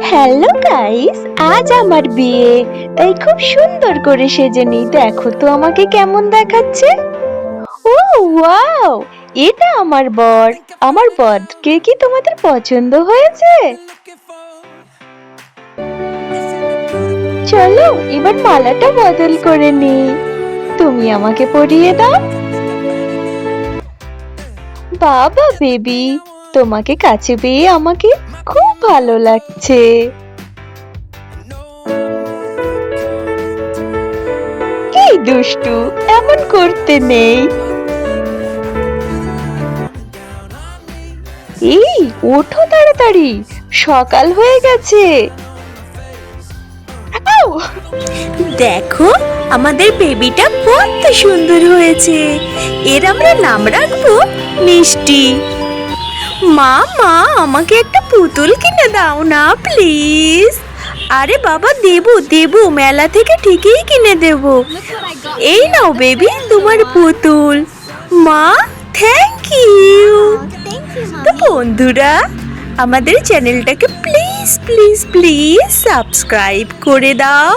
Hello guys, আজ আমার বিয়ে, তাই খুব সুন্দর করে সেজে নিই। দেখো তো আমাকে কেমন দেখাচ্ছে। ও ওয়াও, এটা আমার বর। আমার বরকে কি তোমাদের পছন্দ হয়েছে? চলো এবার মালাটা বদল করে নিই। তুমি আমাকে পরিয়ে দাও। বাবা বেবি, তোমাকে কাছে পেয়ে আমাকে খুব ভালো লাগছে। এই দুষ্টু, এমন করতে নেই। এই ওঠো তাড়াতাড়ি, সকাল হয়ে গেছে। আউ! দেখো আমাদের বেবিটা কত সুন্দর হয়েছে। এর আমরা নাম রাখবো মিষ্টি। মা মা আমাকে একটা পুতুল কিনে দাও না প্লিজ। আরে বাবা দেবো দেবো, মেলা থেকে ঠিকই কিনে দেবো। এই নাও বেবি তোমার পুতুল। মা থ্যাংক ইউ। তো বন্ধুরা, আমাদের চ্যানেলটাকে প্লিজ প্লিজ প্লিজ সাবস্ক্রাইব করে দাও।